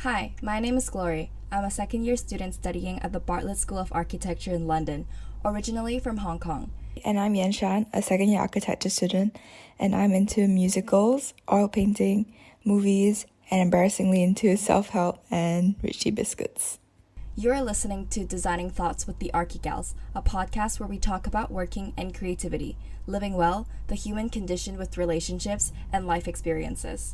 Hi, my name is Glory. I'm a second year student studying at the Bartlett School of Architecture in London, originally from Hong Kong. And I'm Shan, a second year architecture student, and I'm into musicals, oil painting, movies, and embarrassingly into self-help and Richie biscuits. You're listening to Designing Thoughts with the Archigals, a podcast where we talk about working and creativity, living well, the human condition with relationships, and life experiences.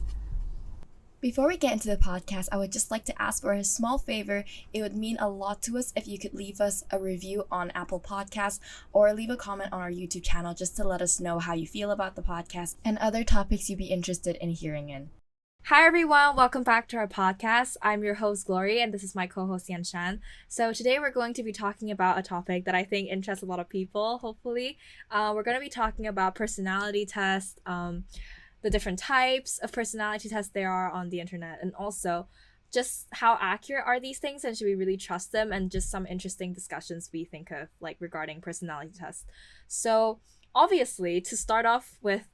Before we get into the podcast, I would just like to ask for a small favor. It would mean a lot to us if you could leave us a review on Apple Podcasts or leave a comment on our YouTube channel just to let us know how you feel about the podcast and other topics you'd be interested in hearing in. Hi everyone, welcome back to our podcast. I'm your host Glory and this is my co-host Shan. So today we're going to be talking about a topic that I think interests a lot of people, hopefully. We're going to be talking about personality tests, the different types of personality tests there are on the internet, and also just how accurate are these things and should we really trust them, and just some interesting discussions we think of like regarding personality tests. So obviously, to start off with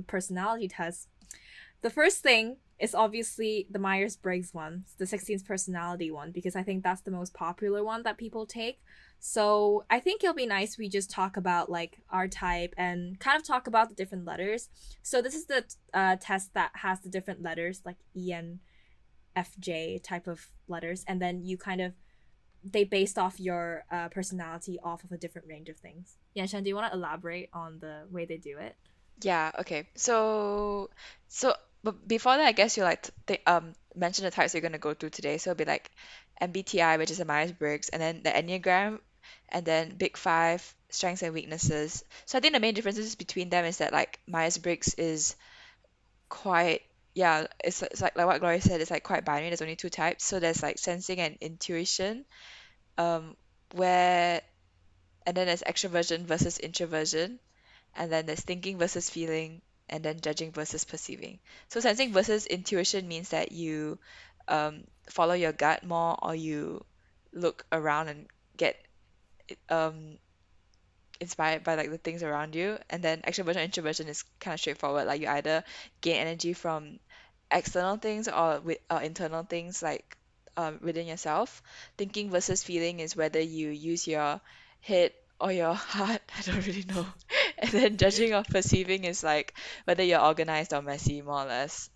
personality tests, the first thing is obviously the Myers-Briggs one, the 16th personality one, because I think that's the most popular one that people take. So I think it'll be nice we just talk about like our type and kind of talk about the different letters. So this is the test that has the different letters like ENFJ type of letters, and then you kind of they based off your personality off of a different range of things. Yeah, Shan, do you want to elaborate on the way they do it? Yeah, okay. But before that, I guess you like mention the types you're gonna go through today. So it'll be like MBTI, which is a Myers-Briggs, and then the Enneagram, and then Big Five, strengths and weaknesses. So I think the main differences between them is that like Myers-Briggs is quite it's like what Gloria said, it's like quite binary. There's only two types. So there's like sensing and intuition, um, where and then there's extroversion versus introversion, and then there's thinking versus feeling, and then judging versus perceiving. So sensing versus intuition means that you follow your gut more, or you look around and get um, inspired by like the things around you. And then extroversion and introversion is kind of straightforward. Like you either gain energy from external things or with internal things like within yourself. Thinking versus feeling is whether you use your head or your heart. I don't really know. And then judging or perceiving is like whether you're organized or messy, more or less.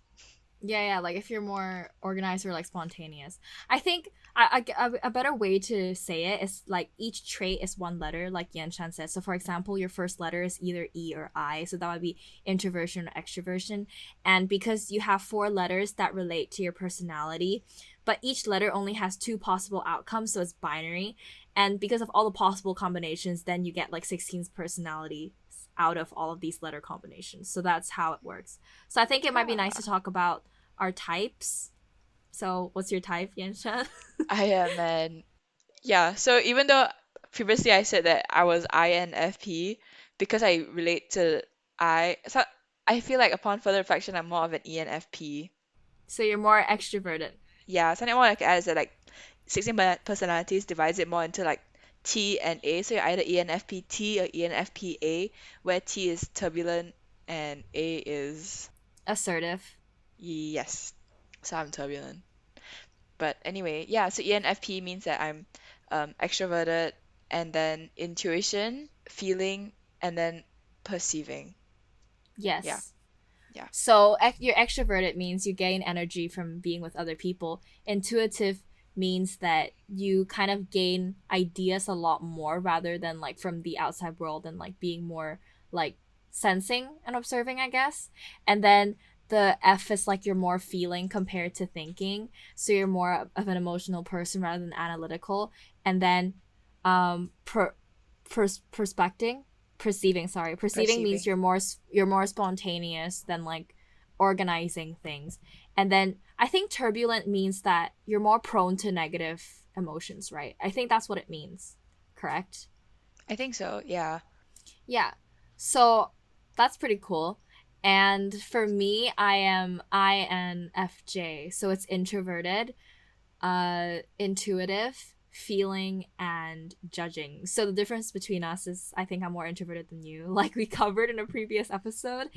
Yeah, like if you're more organized or like spontaneous. I think a better way to say it is like each trait is one letter, like Yan Shan said. So for example, your first letter is either E or I, so that would be introversion or extroversion. And because you have four letters that relate to your personality, but each letter only has two possible outcomes, so it's binary. And because of all the possible combinations, then you get like 16 personality out of all of these letter combinations. So that's how it works. So I think it might be nice to talk about our types. So what's your type, Yansha? I am an Yeah, so even though previously I said that I was INFP because I relate to I feel like upon further reflection I'm more of an ENFP. So you're more extroverted. Yeah, something more like I is that like 16 personalities divides it more into like T and A. So you're either ENFP T or ENFP A, where T is turbulent and A is Assertive. yes. So I'm turbulent. But anyway, yeah, so ENFP means that I'm extroverted, and then intuition, feeling, and then perceiving. Yeah, Yes. yeah. So you're extroverted means you gain energy from being with other people. Intuitive means that you kind of gain ideas a lot more rather than like from the outside world and like being more like sensing and observing, I guess. And then the F is like you're more feeling compared to thinking. So you're more of an emotional person rather than analytical. And then per, perspecting perceiving means Perceiving. you're more spontaneous than like organizing things. And then I think turbulent means that you're more prone to negative emotions, right? I think that's what it means, correct? I think so, yeah. Yeah, so that's pretty cool. And for me, I am INFJ, so it's introverted, intuitive, feeling and judging. So the difference between us is I think I'm more introverted than you, like we covered in a previous episode,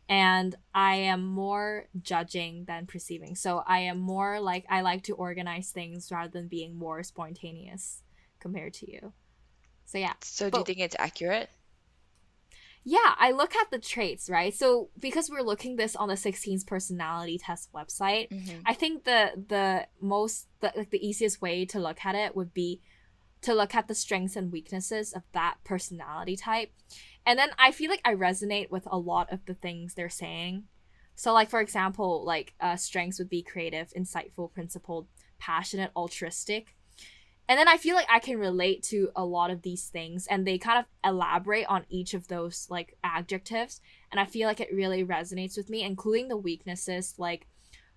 and I am more judging than perceiving. So I am more like I like to organize things rather than being more spontaneous compared to you. So yeah. So do you But think it's accurate? yeah, I look at the traits, right? So because we're looking this on the 16th personality test website, Mm-hmm. I think the easiest way to look at it would be to look at the strengths and weaknesses of that personality type. And then I feel like I resonate with a lot of the things they're saying. So like for example, like strengths would be creative, insightful, principled, passionate, altruistic. And then I feel like I can relate to a lot of these things, and they kind of elaborate on each of those like adjectives, and I feel like it really resonates with me, including the weaknesses like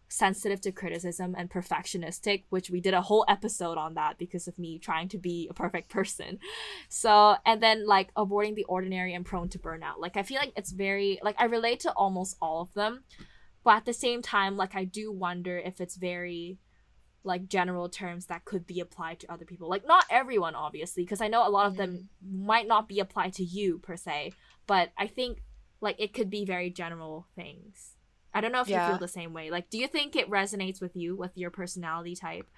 sensitive to criticism and perfectionistic, which we did a whole episode on that because of me trying to be a perfect person. So, and then like avoiding the ordinary and prone to burnout. Like I feel like it's very like I relate to almost all of them, but at the same time like I do wonder if it's very like general terms that could be applied to other people. Like not everyone obviously, because I know a lot of them might not be applied to you per se, but I think like it could be very general things. I don't know if you feel Yeah. the same way. Like do you think it resonates with you with your personality type?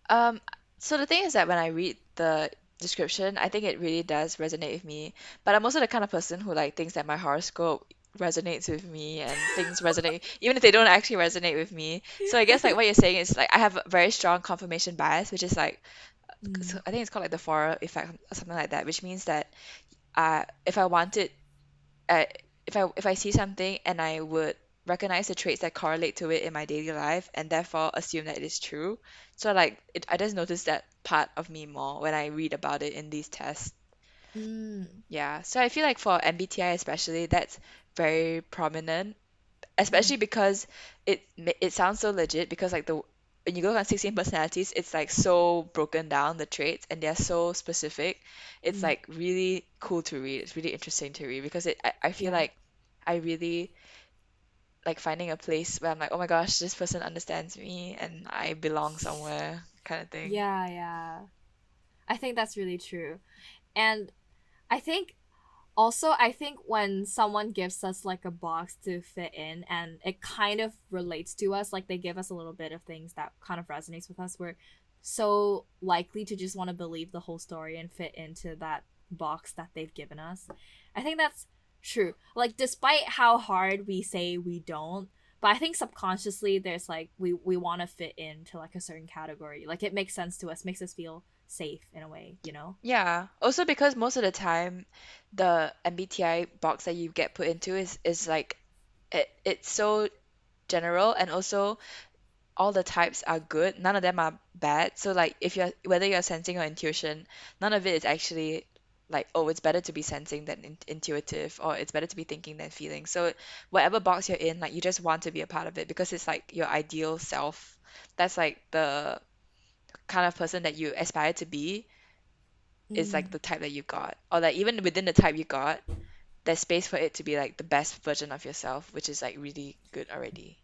Um, so the thing is that when I read the description, I think it really does resonate with me. But I'm also the kind of person who like thinks that my horoscope resonates with me and things resonate even if they don't actually resonate with me. So I guess like what you're saying is like I have a very strong confirmation bias, which is like so Mm. I think it's called like the Forer effect or something like that, which means that if I wanted uh, if I see something and I would recognize the traits that correlate to it in my daily life and therefore assume that it is true. So like I just notice that part of me more when I read about it in these tests. Mm. Yeah, so I feel like for MBTI especially, that's very prominent, Mm. especially because it sounds so legit because like the when you go on 16 personalities, it's like so broken down the traits and they're so specific. It's Mm. like really cool to read. It's really interesting to read because I feel Yeah. like I really like finding a place where I'm like, oh my gosh, this person understands me and I belong somewhere kind of thing. Yeah, yeah. I think that's really true. And I think also, I think when someone gives us like a box to fit in and it kind of relates to us, like they give us a little bit of things that kind of resonates with us, we're so likely to just want to believe the whole story and fit into that box that they've given us. I think that's true. Like, despite how hard we say we don't, but I think subconsciously there's like we want to fit into like a certain category. Like it makes sense to us, makes us feel safe in a way, you know? Yeah. Also because most of the time the MBTI box that you get put into is like it's so general and also all the types are good. None of them are bad. So like if you're whether you're sensing or intuition, none of it is actually like, oh, it's better to be sensing than intuitive or it's better to be thinking than feeling. So whatever box you're in, like you just want to be a part of it because it's like your ideal self. That's like the kind of person that you aspire to be is like Mm. the type that you got. Or like even within the type you got, there's space for it to be like the best version of yourself, which is like really good already.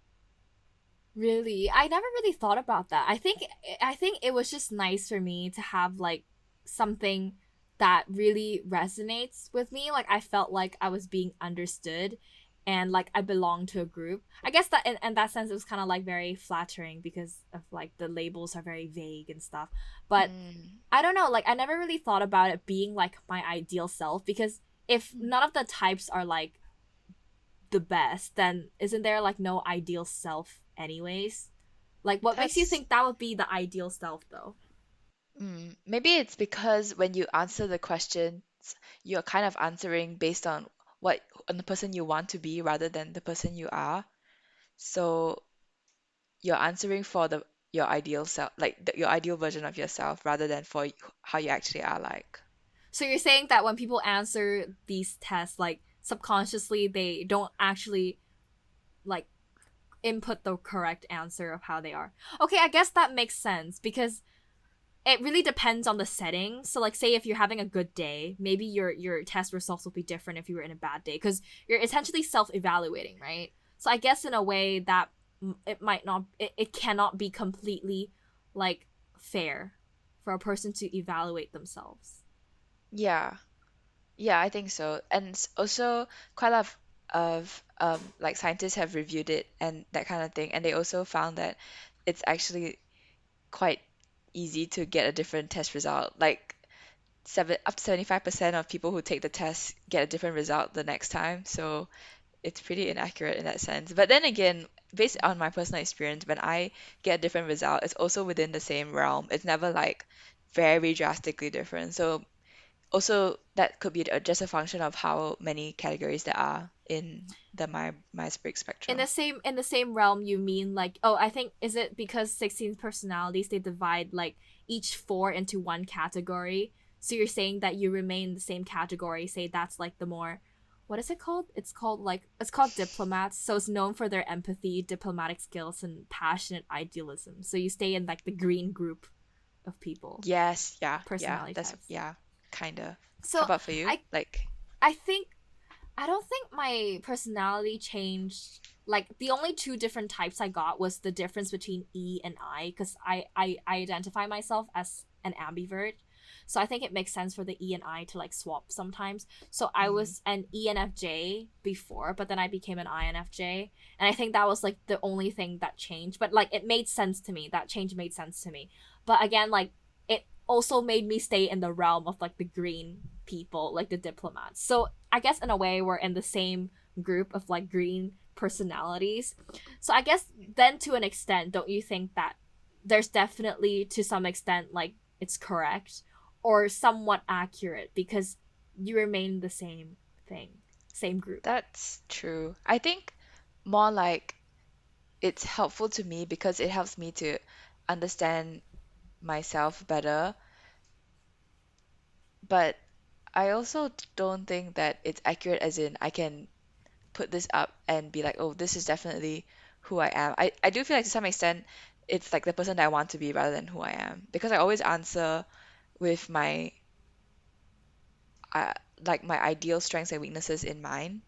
Really? I never really thought about that. I think it was just nice for me to have like something that really resonates with me. Like I felt like I was being understood and like I belonged to a group. I guess that in that sense it was kind of like very flattering because of like the labels are very vague and stuff. But Mm. I don't know, like I never really thought about it being like my ideal self because if none of the types are like the best, then isn't there like no ideal self anyways? Like what makes you That's think that would be the ideal self though? maybe it's because when you answer the questions, you're kind of answering based on what on the person you want to be rather than the person you are. So you're answering for the your ideal self, like your ideal version of yourself, rather than for how you actually are like. So you're saying that when people answer these tests, like subconsciously they don't actually like input the correct answer of how they are. Okay, I guess that makes sense because it really depends on the setting. So like say if you're having a good day, maybe your test results will be different if you were in a bad day because you're essentially self-evaluating, right? So I guess in a way it might not it cannot be completely like fair for a person to evaluate themselves. Yeah. Yeah, I think so. And also quite a lot of like scientists have reviewed it and that kind of thing, and they also found that it's actually quite easy to get a different test result. Like up to 75% of people who take the test get a different result the next time. So it's pretty inaccurate in that sense. But then again, based on my personal experience, when I get a different result, it's also within the same realm. It's never like very drastically different. So also that could be just a function of how many categories there are in the Myers-Briggs spectrum. In the same realm, you mean like, oh, I think, is it because 16 personalities, they divide like each four into one category, so you're saying that you remain in the same category, say that's like the more, what is it called, it's called diplomats, so it's known for their empathy, diplomatic skills, and passionate idealism, so you stay in like the green group of people, Yes, yeah, yeah, personality that's types. yeah, kind of. How So about for you? i Like, I think, I don't think my personality changed. Like, the only two different types I got was the difference between E and I, because I identify myself as an ambivert. So I think it makes sense for the E and I to like swap sometimes. So I mm, was an ENFJ before, but then I became an INFJ. And I think that was like the only thing that changed. But like, it made sense to me. That change made sense to me. But again, like, it also made me stay in the realm of like the green people, like the diplomats. So I guess in a way we're in the same group of like green personalities. So I guess then, to an extent, don't you think that there's definitely, to some extent, like, it's correct or somewhat accurate because you remain the same thing, same group. that's true. I think more like it's helpful to me because it helps me to understand myself better, but I also don't think that it's accurate as in I can put this up and be like, oh, this is definitely who I am. I do feel like to some extent it's like the person that I want to be rather than who I am because I always answer with my uh, like my ideal strengths and weaknesses in mind.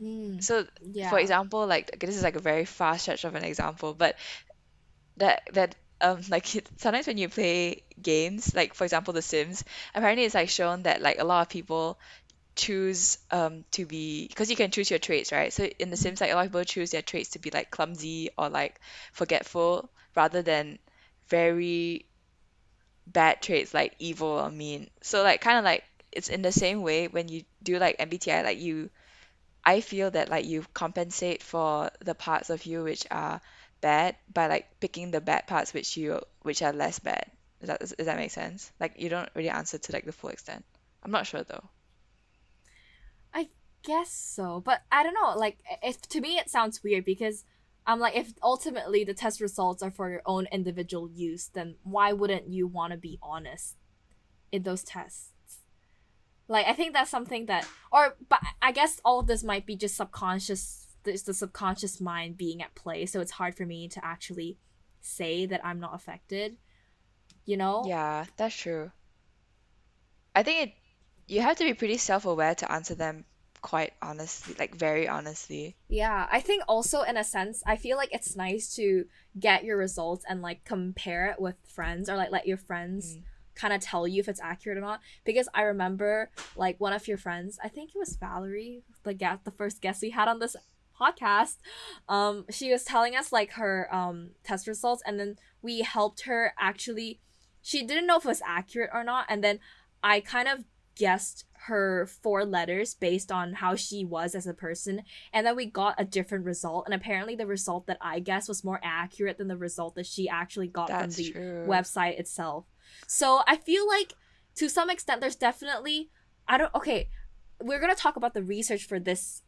Mm, So for yeah. example, like okay, this is like a very fast stretch of an example, but that like sometimes when you play games, like for example The Sims, apparently it's like shown that like a lot of people choose to be because you can choose your traits, right? So in The Sims, like a lot of people choose their traits to be like clumsy or like forgetful rather than very bad traits like evil or mean. So like kind of like it's in the same way when you do like MBTI, like you I feel that like you compensate for the parts of you which are bad by like picking the bad parts which are less bad. Does that make sense? Like you don't really answer to like the full extent. I'm not sure though. I guess so, but I don't know. Like, if to me it sounds weird because I'm like, if ultimately the test results are for your own individual use, then why wouldn't you want to be honest in those tests? Like, I think that's something that, or but I guess all of this might be just subconscious. There's the subconscious mind being at play, so it's hard for me to actually say that I'm not affected. You know? Yeah, that's true. I think you have to be pretty self-aware to answer them quite honestly, like very honestly. Yeah, I think also in a sense, I feel like it's nice to get your results and like compare it with friends, or like let your friends Mm. kind of tell you if it's accurate or not. Because I remember like one of your friends, I think it was Valerie, the first guest we had on this podcast. She was telling us like her test results, and then we helped her actually. She didn't know if it was accurate or not, and then I kind of guessed her four letters based on how she was as a person, and then we got a different result, and apparently the result that I guessed was more accurate than the result that she actually got from That's the true. website itself. So I feel like, to some extent, there's definitely, I don't, okay, we're going to talk about the research for this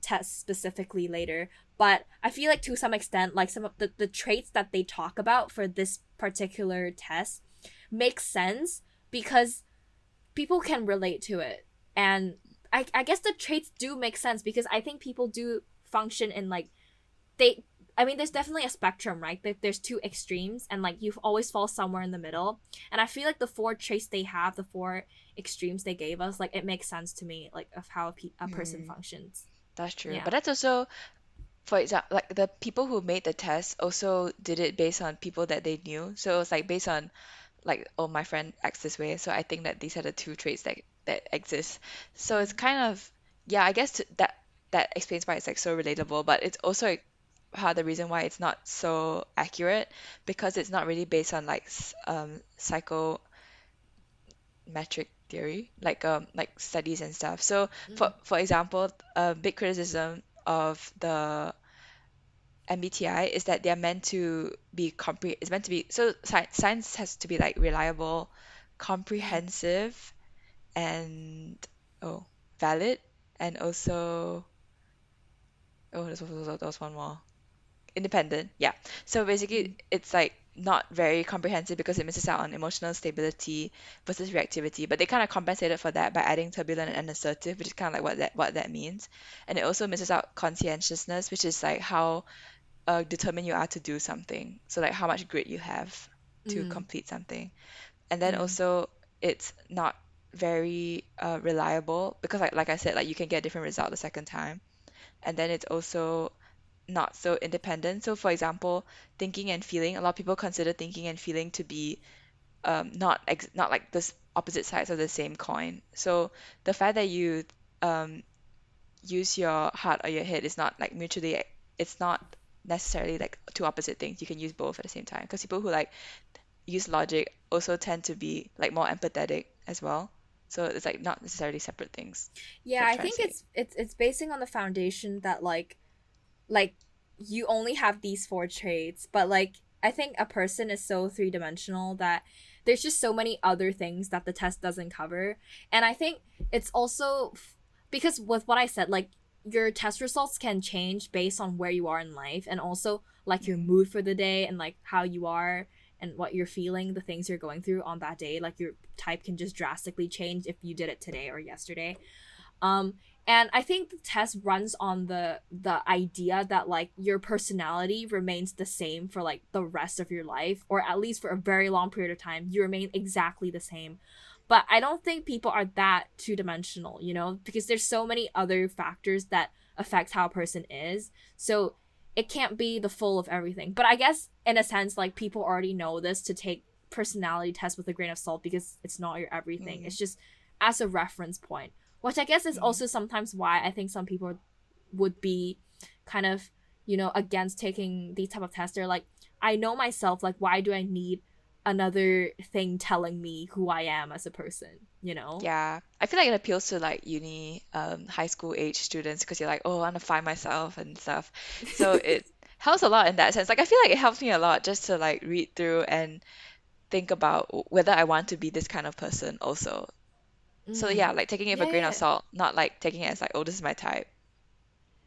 test specifically later, but I feel like to some extent, like some of the traits that they talk about for this particular test make sense because people can relate to it. And I guess the traits do make sense because I think people do function in like, they, I mean, there's definitely a spectrum, right? There's two extremes, and like you always fall somewhere in the middle. And I feel like the four traits they have, the four extremes they gave us, like it makes sense to me, like of how a person Mm, functions. that's true. Yeah. But that's also, for example, like the people who made the test also did it based on people that they knew. So it was like based on like, oh, my friend acts this way, so I think that these are the two traits that exist. So it's kind of, yeah, I guess that explains why it's like so relatable, but it's also like, part of the reason why it's not so accurate, because it's not really based on like psychometric theory, like studies and stuff. So for example, a big criticism of the MBTI is that they're meant to be it's meant to be, so science has to be like reliable, comprehensive, and oh, valid, and also, oh, there was one more, independent. Yeah. So basically, it's like not very comprehensive because it misses out on emotional stability versus reactivity. But they kind of compensated for that by adding turbulent and assertive, which is kind of like what that means. And it also misses out conscientiousness, which is like how determined you are to do something. So like how much grit you have to complete something. And then also it's not very reliable because like I said, like you can get a different result the second time. And then it's also not so independent. So for example, thinking and feeling, a lot of people consider thinking and feeling to be not like this opposite sides of the same coin. So the fact that you um, use your heart or your head is not like mutually, it's not necessarily like two opposite things. You can use both at the same time, because people who like use logic also tend to be like more empathetic as well. So it's like not necessarily separate things. Yeah, What I'm I trying to think say. it's basing on the foundation that like you only have these four traits, but like I think a person is so three-dimensional that there's just so many other things that the test doesn't cover. And I think it's also because with what I said, like your test results can change based on where you are in life, and also like your mood for the day and like how you are and what you're feeling, the things you're going through on that day. Like your type can just drastically change if you did it today or yesterday. um and I think the test runs on the idea that like your personality remains the same for like the rest of your life, or at least for a very long period of time you remain exactly the same. But I don't think people are that two-dimensional, because there's so many other factors that affect how a person is. So it can't be the full of everything. But I guess in a sense, like, people already know this, to take personality tests with a grain of salt, because it's not your everything. It's just as a reference point, which I guess is also sometimes why I think some people would be kind of, against taking these type of tests. They're like, I know myself, like, why do I need another thing telling me who I am as a person? Yeah, I feel like it appeals to like uni, high school age students, because you're like, oh, I want to find myself and stuff. So it helps a lot in that sense. Like I feel like it helps me a lot just to like read through and think about whether I want to be this kind of person also. So yeah, like taking it with a Yeah, grain of yeah. salt, not like taking it as like, oh, this is my type.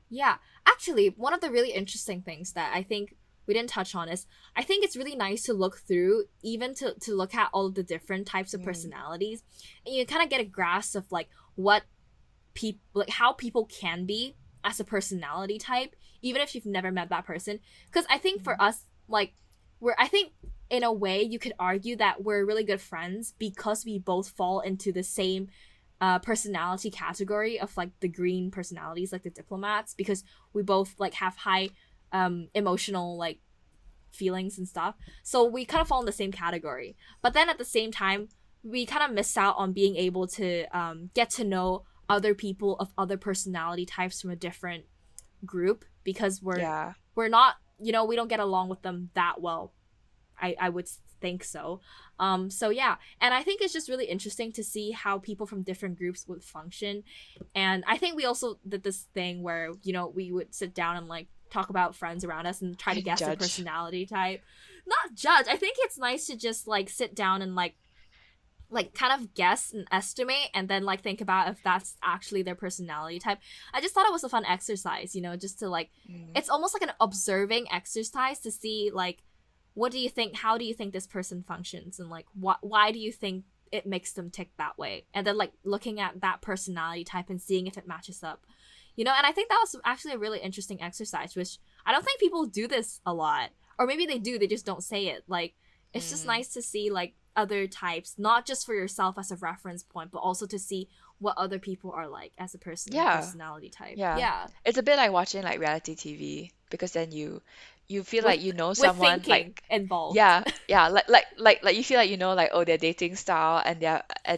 Yeah, actually, one of the really interesting things that I think we didn't touch on is I think it's really nice to look through, even to look at all of the different types of personalities, and you kind of get a grasp of like what people, like how people can be as a personality type, even if you've never met that person. Because I think for us, like, I think in a way you could argue that we're really good friends because we both fall into the same personality category of like the green personalities, like the diplomats, because we both like have high emotional like feelings and stuff. So we kind of fall in the same category. But then at the same time, we kind of miss out on being able to get to know other people of other personality types from a different group, because Yeah. we're not, we don't get along with them that well. I would think so. So yeah, and I think it's just really interesting to see how people from different groups would function. And I think we also did this thing where, we would sit down and like talk about friends around us and try to guess their Judge. personality type. Not judge. I think it's nice to just like sit down and like kind of guess and estimate, and then like think about if that's actually their personality type. I just thought it was a fun exercise, just to like, it's almost like an observing exercise to see like, what do you think, how do you think this person functions, and like why do you think it makes them tick that way, and then like looking at that personality type and seeing if it matches up. And I think that was actually a really interesting exercise, which I don't think people do this a lot, or maybe they do, they just don't say it. Like, it's just nice to see like other types, not just for yourself as a reference point, but also to see what other people are like as a Yeah. personality type. Yeah. Yeah. It's a bit like watching like reality TV because then you feel With like you know with someone thinking like involved. yeah, yeah, like you feel like you know like oh their dating style and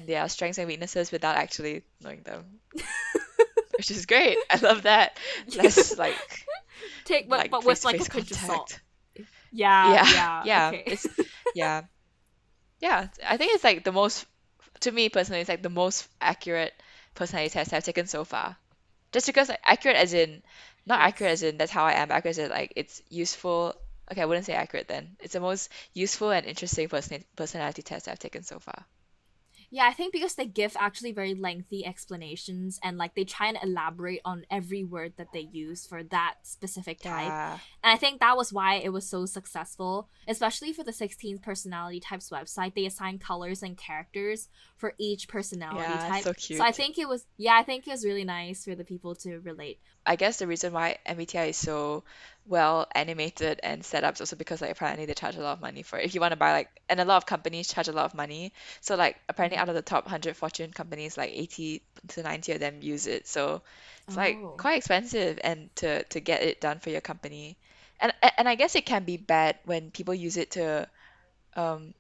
their strengths and weaknesses without actually knowing them, which is great. I love that. Less Take like but with like a face-to-face pinch of salt. contact. Yeah, Yeah. yeah, Yeah. okay. It's yeah. Yeah. I think it's like the most to me personally it's like the most accurate personality test I've taken so far. Just because like, accurate as in not accurate Yes. as in that's how I am, but accurate as in like it's useful. Okay, I wouldn't say accurate then. It's the most useful and interesting personality test I've taken so far. Yeah, I think because they give actually very lengthy explanations and like they try and elaborate on every word that they use for that specific type. Yeah. And I think that was why it was so successful, especially for the 16 personality types website. They assign colors and characters for each personality Yeah, type. so So I cute. think it was, yeah, I think it was really nice for the people to relate. I guess the reason why MBTI is so well animated and set up is also because like apparently they charge a lot of money for it. If you want to buy like and a lot of companies charge a lot of money. So like apparently Mhm. out of the top 100 Fortune companies like 80 to 90 of them use it. So it's like Oh. quite expensive and to get it done for your company. And I guess it can be bad when people use it to um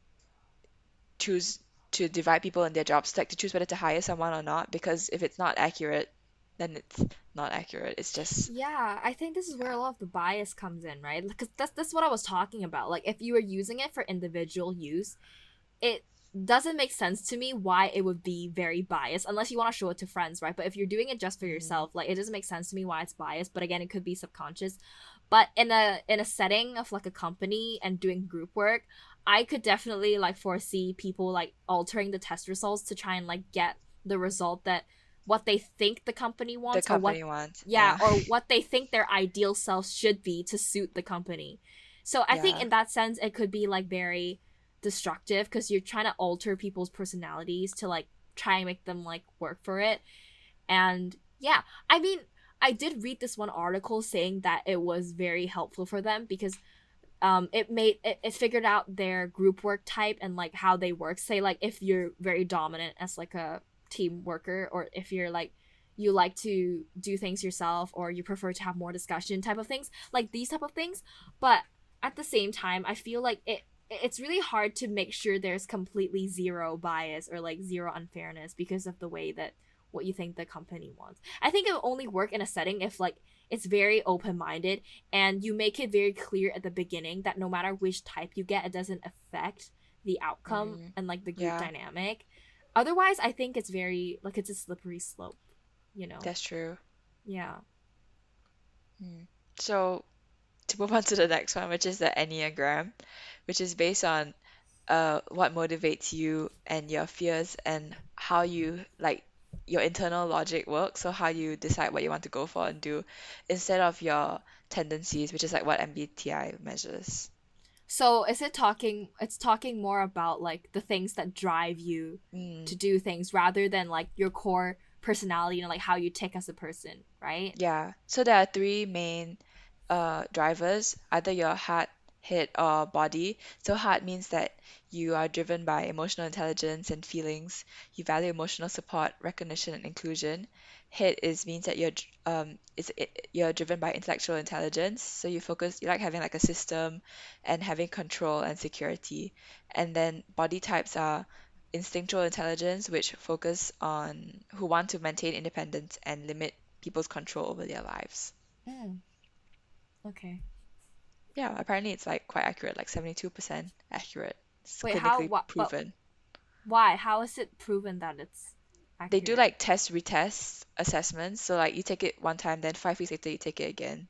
choose to divide people in their jobs, like to choose whether to hire someone or not, because if it's not accurate, then it's not accurate. It's just Yeah, I think this is where yeah. a lot of the bias comes in, right? Because that's what I was talking about. Like if you were using it for individual use, it doesn't make sense to me why it would be very biased unless you want to show it to friends, right? But if you're doing it just for Mhm. yourself, like it doesn't make sense to me why it's biased. But again, it could be subconscious. But in a setting of like a company and doing group work, I could definitely like foresee people like altering the test results to try and like get the result that what they think the company The wants or what company wants. yeah Yeah. or what they think their ideal self should be to suit the company. So I think Yeah. in that sense it could be like very destructive because you're trying to alter people's personalities to like try and make them like work for it. And yeah, I mean, I did read this one article saying that it was very helpful for them because it figured out their group work type and like how they work. Say like if you're very dominant as like a team worker, or if you're like you like to do things yourself, or you prefer to have more discussion type of things, like these type of things. But at the same time I feel like it's really hard to make sure there's completely zero bias or like zero unfairness because of the way that what you think the company wants. I think it will only work in a setting if like it's very open-minded and you make it very clear at the beginning that no matter which type you get, it doesn't affect the outcome Mm, and like the group yeah, dynamic. Otherwise I think it's very like it's a slippery slope, you know. that's true. Yeah. Mm. So to move on to the next one, which is the Enneagram, which is based on what motivates you and your fears and how you like your internal logic works, so how you decide what you want to go for and do instead of your tendencies, which is like what MBTI measures. So is it talking it's talking more about like the things that drive you to Mm, do things rather than like your core personality, you know, like how you tick as a person, right? yeah. So there are three main drivers, either your heart, head, or body. So heart means that you are driven by emotional intelligence and feelings. You value emotional support, recognition, and inclusion. Head is means that you're driven by intellectual intelligence. So you like having like a system and having control and security. And then body types are instinctual intelligence, which focus on who want to maintain independence and limit people's control over their lives. Mm, okay. Yeah, apparently it's like quite accurate, like 72% accurate. It's Wait, how clinically what but proven. why? How is it proven that it's They do accurate? like test retest assessments. So like you take it one time, then 5 weeks later you take it again.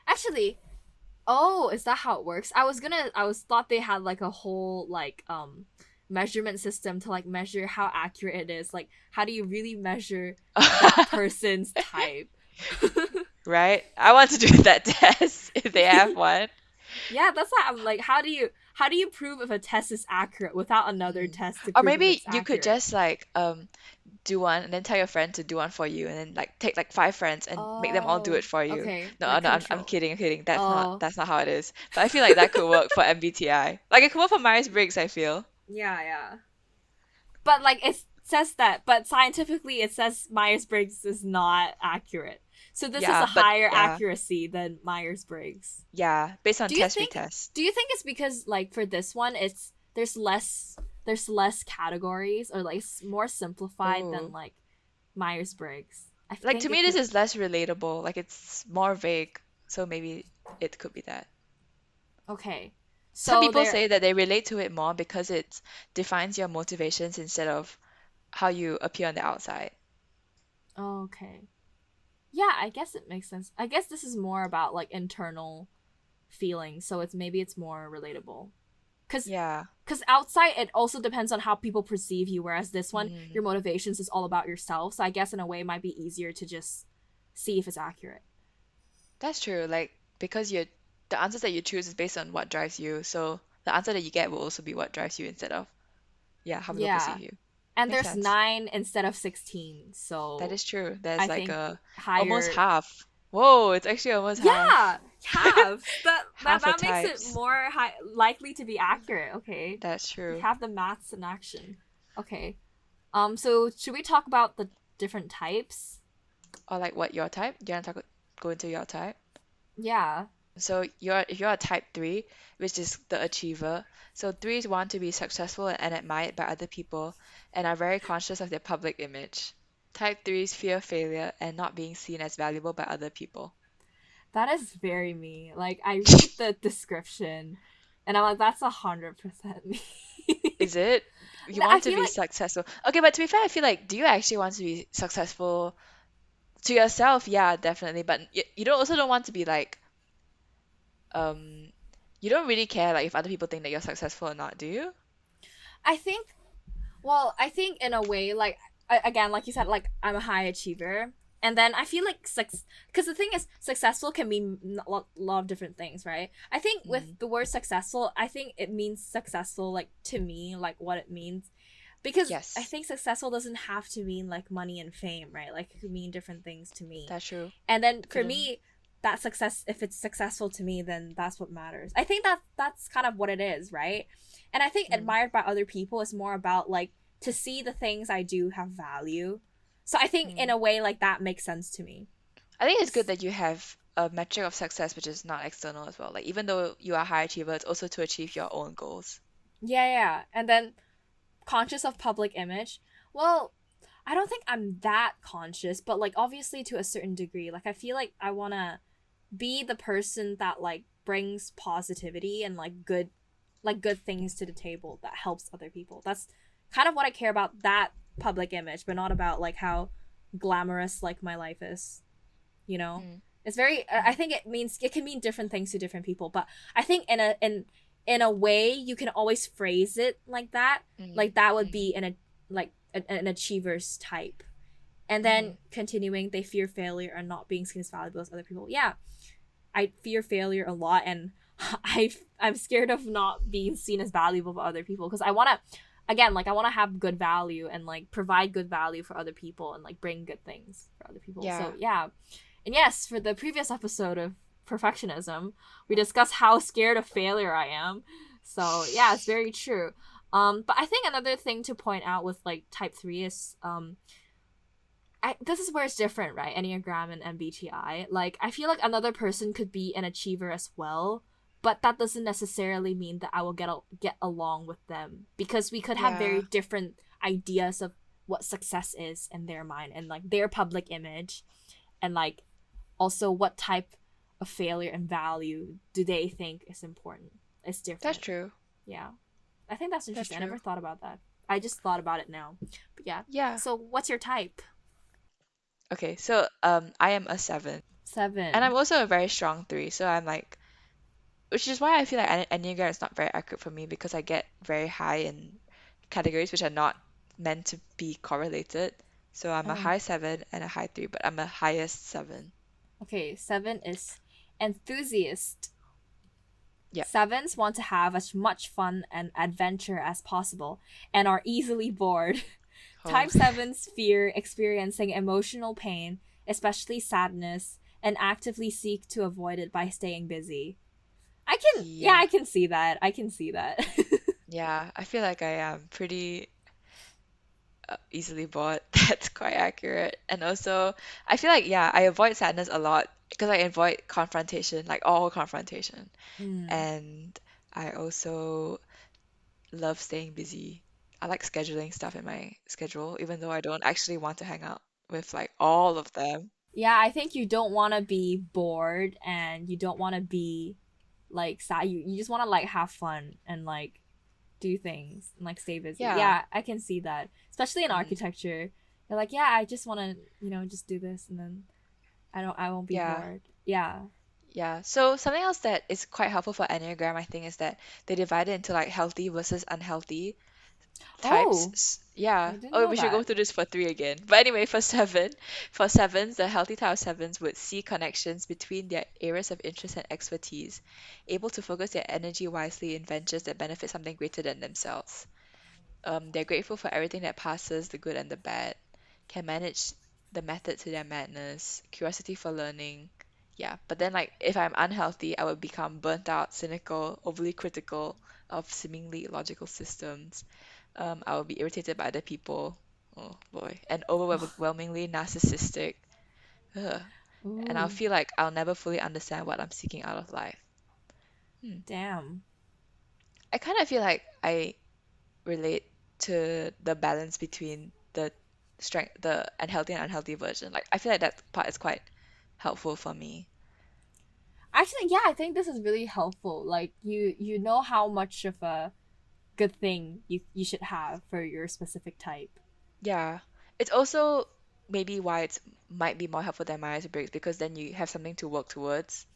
Actually, oh, is that how it works? I was thought they had like a whole like measurement system to like measure how accurate it is. Like how do you really measure that person's type? Right? I want to do that test if they have one. Yeah, that's why I'm like, how do you prove if a test is accurate without another Mm. test to Or prove if maybe it's you could accurate? just like do one and then tell your friend to do one for you and then like take like 5 friends and make them all do it Oh, for you. okay, No, like no, I'm control. kidding, I'm kidding. Oh, That's not how it is. But I feel like that could work for MBTI. Like it could work for Myers-Briggs, I feel. yeah, yeah. But like says that, but scientifically it says Myers-Briggs is not accurate. So this is Yeah, a but higher yeah, accuracy than Myers-Briggs. yeah, based on Do you test think retest. do you think it's because like for this one it's there's less categories or like more simplified than Oh, like Myers-Briggs? I like to think me, it this could. is less relatable. Like it's more vague, so maybe it could be that. Okay. Some So people there. say that they relate to it more because it defines your motivations instead of how you appear on the outside. Okay. Yeah, I guess it makes sense. I guess this is more about like internal feelings, so it's more relatable. Cuz Yeah. cuz outside it also depends on how people perceive you, whereas this one your Mm, motivations is all about yourself. So I guess in a way it might be easier to just see if it's accurate. that's true. Like because the answers that you choose is based on what drives you. So the answer that you get will also be what drives you instead of yeah, how people Yeah. perceive you. And Makes there's sense. 9 instead of 16. That So is true. There's I like think a almost higher. half. Whoa, it's actually almost Yeah, half. halves. That that Half the that makes it types. more likely to be accurate. Okay. That's We true. have the maths in action. Okay. So should we talk about the different types? Or like what your type? Do you want to go into your type? Yeah. So you're a type 3, which is the achiever. So threes want to be successful and admired by other people and are very conscious of their public image. Type threes fear failure and not being seen as valuable by other people. That is very me. Like I read the description and I'm like, that's 100% me. Is it? You I want to feel be like successful. Okay, but to be fair, I feel like do you actually want to be successful to yourself? Yeah, definitely. But you don't also don't want to be like um you don't really care like if other people think that you're successful or not, do you? I think I think in a way, like again, like you said, like I'm a high achiever, and then I feel like because the thing is, successful can mean a lot of different things, right? I think Mm. with the word successful, I think it means successful, like to me, like what it means, because I Yes, think successful doesn't have to mean like money and fame, right? Like it could mean different things to me, that's true. and then for Couldn't. me. That success, if it's successful to me, then that's what matters. I think that's kind of what it is, right? And I think Mm. admired by other people is more about like to see the things I do have value. So I think in Mm. a way like that makes sense to me. I think it's good that you have a metric of success which is not external as well. Like even though you are a high achiever, it's also to achieve your own goals. Yeah, yeah. And then conscious of public image. Well, I don't think I'm that conscious, but like obviously to a certain degree. Like I feel like I want to be the person that like brings positivity and like good things to the table that helps other people. That's kind of what I care about, that public image, but not about like how glamorous like my life is, you know? Mm. It's very I Mm. think it can mean different things to different people, but I think in a way you can always phrase it like that. Mm. Like that would Mm. be in a like an achiever's type. And then Mm. continuing, they fear failure and not being seen as valuable as other people. Yeah, I fear failure a lot, and I'm scared of not being seen as valuable by other people because I want to, again, like I want to have good value and like provide good value for other people and like bring good things for other people. So Yeah. yeah, and yes, for the previous episode of perfectionism, we discussed how scared of failure I am. So yeah, it's very true. But I think another thing to point out with like type 3 is this is where it's different, right? Enneagram and MBTI. Like, I feel like another person could be an achiever as well, but that doesn't necessarily mean that I will get along with them because we could have very Yeah. different ideas of what success is in their mind and like their public image, and like also what type of failure and value do they think is important. It's That's different. true. Yeah, I think that's That's interesting. I true. never thought about that. I just thought about it now. But yeah. Yeah. So what's your type? Okay, so I am a 7. And I'm 7. also a very strong 3, so I'm like which is why I feel like Enneagram is not very accurate for me because I get very high in categories which are not meant to be correlated. So I'm a Oh, high 7 and a high 3, but I'm a highest 7. okay. 7 is enthusiast. Yeah. Sevens want to have as much fun and adventure as possible and are easily bored. Oh. Type 7s fear experiencing emotional pain, especially sadness, and actively seek to avoid it by staying busy. Yeah, Yeah. I can see that. I can see that. Yeah, I feel like I am pretty easily bored. That's quite accurate. And also, I feel like, yeah, I avoid sadness a lot because I avoid confrontation, like all confrontation. Mm. And I also love staying busy. I like scheduling stuff in my schedule, even though I don't actually want to hang out with like all of them. Yeah, I think you don't want to be bored and you don't want to be like sad. You just want to like have fun and like do things and like stay busy. Yeah. Yeah, I can see that. Especially in Mm, architecture. You're like, yeah, I just want to, just do this and then I won't be yeah. bored. Yeah. Yeah. So something else that is quite helpful for Enneagram, I think, is that they divide it into like healthy versus unhealthy types. Oh, Yeah. I didn't Oh, know we should go that. through this for three again. But anyway, for sevens, the healthy type of sevens would see connections between their areas of interest and expertise, able to focus their energy wisely in ventures that benefit something greater than themselves. They're grateful for everything that passes, the good and the bad, can manage the method to their madness, curiosity for learning. Yeah, but then like if I'm unhealthy, I would become burnt out, cynical, overly critical of seemingly logical systems. I will be irritated by other people. Oh boy, and overwhelmingly narcissistic. Ugh. And I'll Ooh, feel like I'll never fully understand what I'm seeking out of life. Hmm. damn. I kind of feel like I relate to the balance between the unhealthy and unhealthy version. Like I feel like that part is quite helpful for me. Actually, yeah, I think this is really helpful. Like you know how much of a good thing you should have for your specific type. Yeah. It's also maybe why it's might be more helpful than Myers-Briggs because then you have something to work towards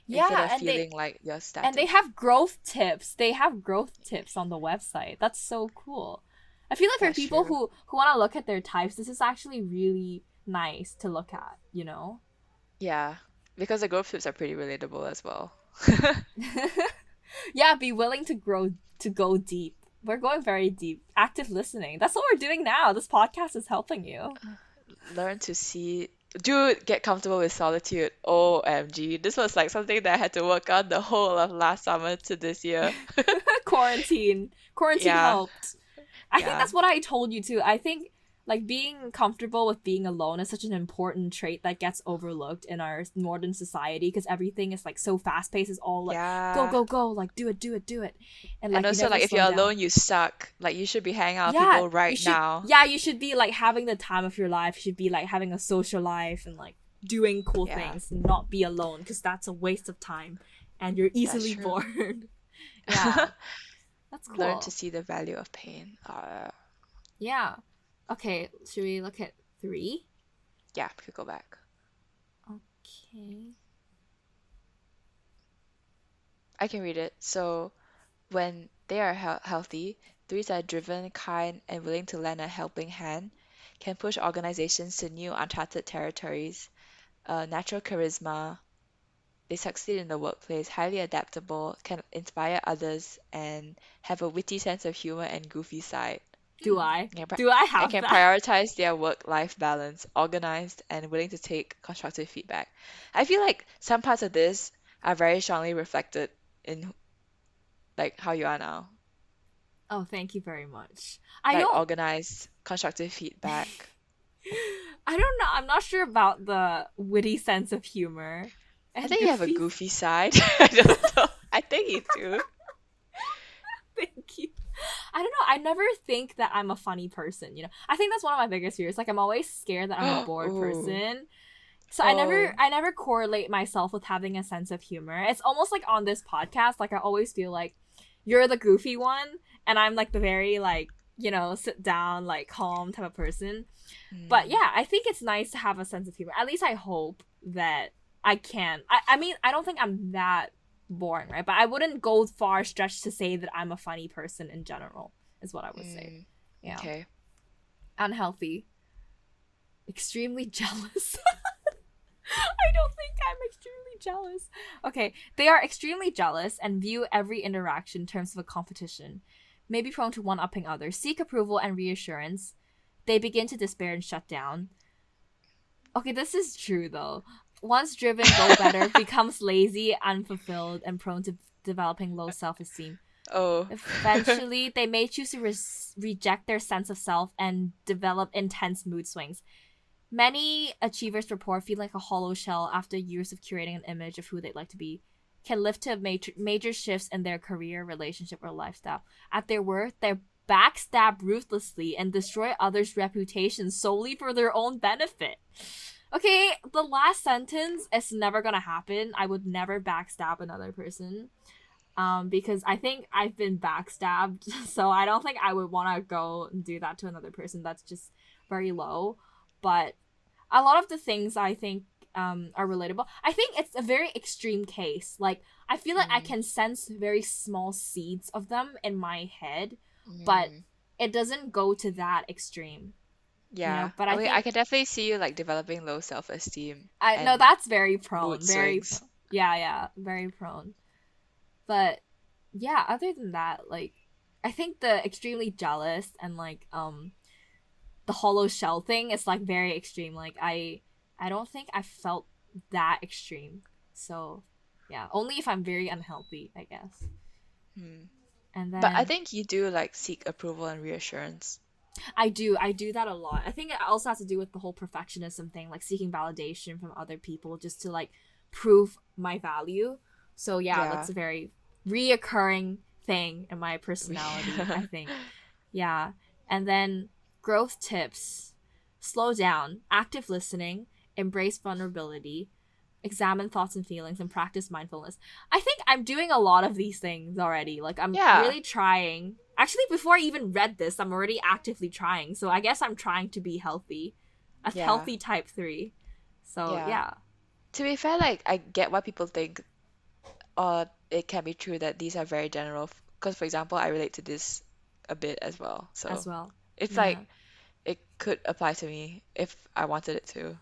instead Yeah, of feeling like you're and they static. have growth tips. They have growth tips on the website. That's so cool. I feel like for That's people true. who want to look at their types, this is actually really nice to look at, you know? Yeah. Because the growth tips are pretty relatable as well. Yeah, be willing to go deep. We're going very deep. Active listening. That's what we're doing now. This podcast is helping you. Learn to see Dude, get comfortable with solitude. OMG. This was like something that I had to work on the whole of last summer to this year. Quarantine Yeah. helped. I think Yeah. that's what I told you too. I think like being comfortable with being alone is such an important trait that gets overlooked in our modern society because everything is like so fast paced. It's all like go Yeah. go go, like do it, and And like you also never like if slow you're down. alone, you suck. Like you should be hanging out with Yeah, people you right should. now. Yeah, you should be like having the time of your life. You should be like having a social life and like doing cool Yeah. things and not be alone because that's a waste of time and you're That's easily true. bored. Yeah, that's Learn to cool. see the value of pain. Yeah. Okay, should we look at three? Yeah, we could go back. Okay. I can read it. So when they are healthy, threes are driven, kind, and willing to lend a helping hand, can push organizations to new uncharted territories, natural charisma. They succeed in the workplace, highly adaptable, can inspire others, and have a witty sense of humor and goofy side. Do I? And can, pri- Do I and have can that? prioritize their work-life balance, organized, and willing to take constructive feedback. I feel like some parts of this are very strongly reflected in like how you are now. Oh, thank you very much. I Like don't organized, constructive feedback. I don't know. I'm not sure about the witty sense of humor I and think you have a goofy. goofy side. I don't know. I think you do. Thank you. I don't know. I never think that I'm a funny person, you know. I think that's one of my biggest fears. Like I'm always scared that I'm a bored Ooh. person. So Oh. I never correlate myself with having a sense of humor. It's almost like on this podcast, like I always feel like you're the goofy one and I'm like the very like, sit down, like calm type of person. But Hmm. yeah, I think it's nice to have a sense of humor. At least I hope that I can. I mean, I don't think I'm that boring, right? But I wouldn't go far stretch to say that I'm a funny person in general, is what I would say. Mm. Yeah. Okay. Unhealthy. Extremely jealous. I don't think I'm extremely jealous. Okay, they are extremely jealous and view every interaction in terms of a competition. May be prone to one-upping others, seek approval and reassurance. They begin to despair and shut down. Okay, this is true though. Once driven, go better, becomes lazy, unfulfilled, and prone to developing low self-esteem. Oh. Eventually, they may choose to reject their sense of self and develop intense mood swings. Many achievers report feeling like a hollow shell after years of curating an image of who they'd like to be, can live to major shifts in their career, relationship, or lifestyle. At their worst, they backstab ruthlessly and destroy others' reputations solely for their own benefit. Okay, the last sentence is never gonna happen. I would never backstab another person. Because I think I've been backstabbed, so I don't think I would want to go and do that to another person. That's just very low. But a lot of the things I think are relatable. I think it's a very extreme case. Like, I feel like I can sense very small seeds of them in my head, but it doesn't go to that extreme. Yeah. But I I mean, I think can definitely see you like developing low self-esteem I no, and that's very prone. mood Very swings. yeah, very prone. But yeah, other than that, like, I think the extremely jealous and like the hollow shell thing is like very extreme. Like, I don't think I felt that extreme. So yeah, only if I'm very unhealthy, I guess. Hmm. And But I then think you do like seek approval and reassurance. I do that a lot. I think it also has to do with the whole perfectionism thing, like seeking validation from other people just to like prove my value. So yeah, Yeah. that's a very reoccurring thing in my personality, I think. Yeah. And then growth tips: slow down, active listening, embrace vulnerability, examine thoughts and feelings, and practice mindfulness. I think I'm doing a lot of these things already. Like, I'm Yeah. really trying. Actually, before I even read this, I'm already actively trying. So I guess I'm trying to be healthy. A Yeah. healthy type 3. So Yeah. yeah. To be fair, like I get why people think it can be true that these are very general. Because, for example, I relate to this a bit as well. As So well. it's like Yeah. it could apply to me if I wanted it to.